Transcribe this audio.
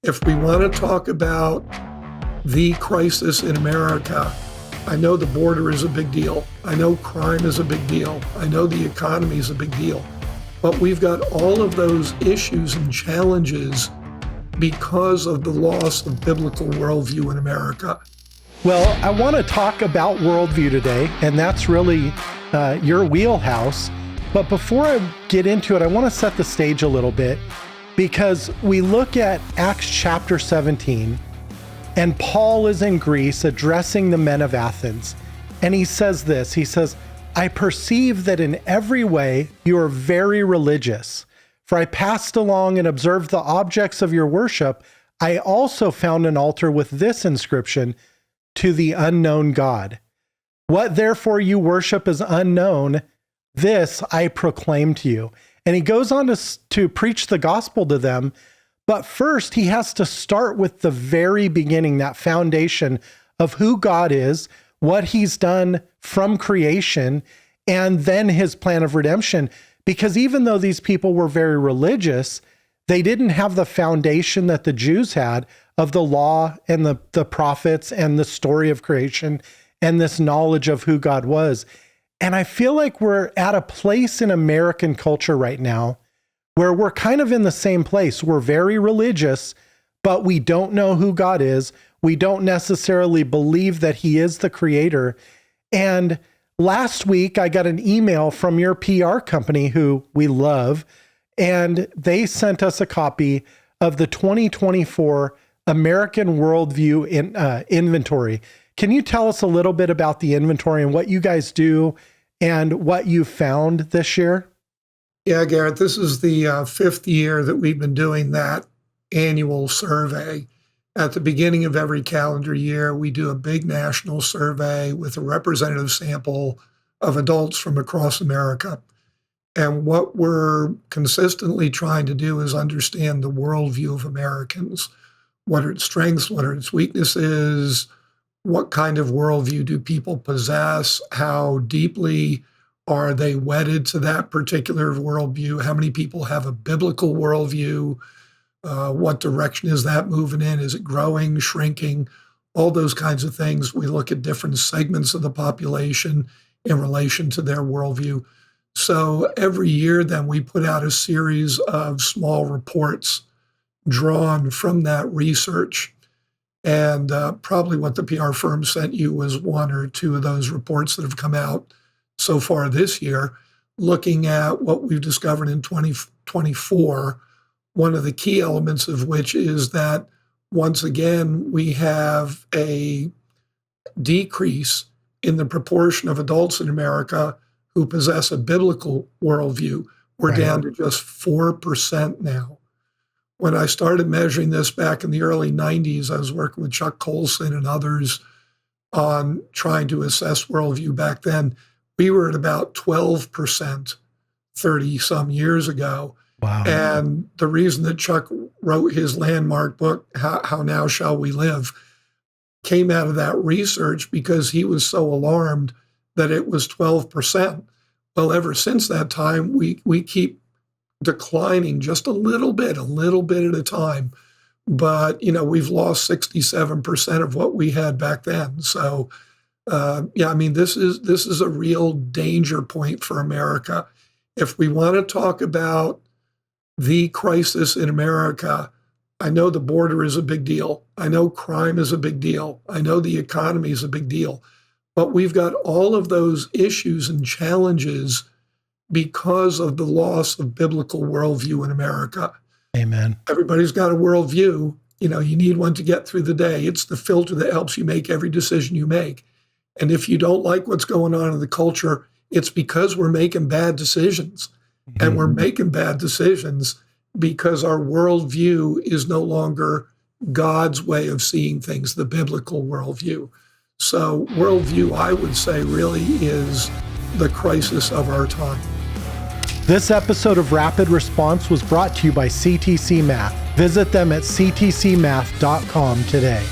If we want to talk about the crisis in America, I know the border is a big deal. I know crime is a big deal. I know the economy is a big deal. But we've got all of those issues and challenges because of the loss of biblical worldview in America. Well, I want to talk about worldview today, and that's really your wheelhouse. But before I get into it, I want to set the stage a little bit, because we look at Acts chapter 17, and Paul is in Greece addressing the men of Athens. And he says this, he says, "I perceive that in every way you are very religious. For I passed along and observed the objects of your worship. I also found an altar with this inscription, 'To the unknown God.' What therefore you worship is unknown, this I proclaim to you." And he goes on to preach the gospel to them. But first, he has to start with the very beginning, that foundation of who God is, what he's done from creation, and then his plan of redemption. Because even though these people were very religious, they didn't have the foundation that the Jews had of the law and the prophets and the story of creation and this knowledge of who God was. And I feel like we're at a place in American culture right now where we're kind of in the same place. We're very religious, but we don't know who God is. We don't necessarily believe that he is the creator. And last week, I got an email from your PR company, who we love, and they sent us a copy of the 2024 American Worldview inventory. Can you tell us a little bit about the inventory and what you guys do and what you found this year? Yeah, Garrett, this is the fifth year that we've been doing that annual survey. At the beginning of every calendar year, we do a big national survey with a representative sample of adults from across America. And what we're consistently trying to do is understand the worldview of Americans. What are its strengths? What are its weaknesses? What kind of worldview do people possess? How deeply are they wedded to that particular worldview? How many people have a biblical worldview? What direction is that moving in? Is it growing, shrinking? All those kinds of things. We look at different segments of the population in relation to their worldview. So every year then we put out a series of small reports drawn from that research. And probably what the PR firm sent you was one or two of those reports that have come out so far this year, looking at what we've discovered in 2024, one of the key elements of which is that, once again, we have a decrease in the proportion of adults in America who possess a biblical worldview. We're down to just 4% now. When I started measuring this back in the early 90s, I was working with Chuck Colson and others on trying to assess worldview back then. We were at about 12% 30 some years ago. Wow. And the reason that Chuck wrote his landmark book, How Now Shall We Live, came out of that research because he was so alarmed that it was 12%. Well, ever since that time, we keep declining just a little bit at a time. But, we've lost 67% of what we had back then. So, this is a real danger point for America. If we want to talk about the crisis in America, I know the border is a big deal. I know crime is a big deal. I know the economy is a big deal. But we've got all of those issues and challenges because of the loss of biblical worldview in America. Amen. Everybody's got a worldview. You need one to get through the day. It's the filter that helps you make every decision you make. And if you don't like what's going on in the culture, it's because we're making bad decisions. Mm-hmm. And we're making bad decisions because our worldview is no longer God's way of seeing things, the biblical worldview. So worldview, I would say, really is the crisis of our time. This episode of Rapid Response was brought to you by CTC Math. Visit them at ctcmath.com today.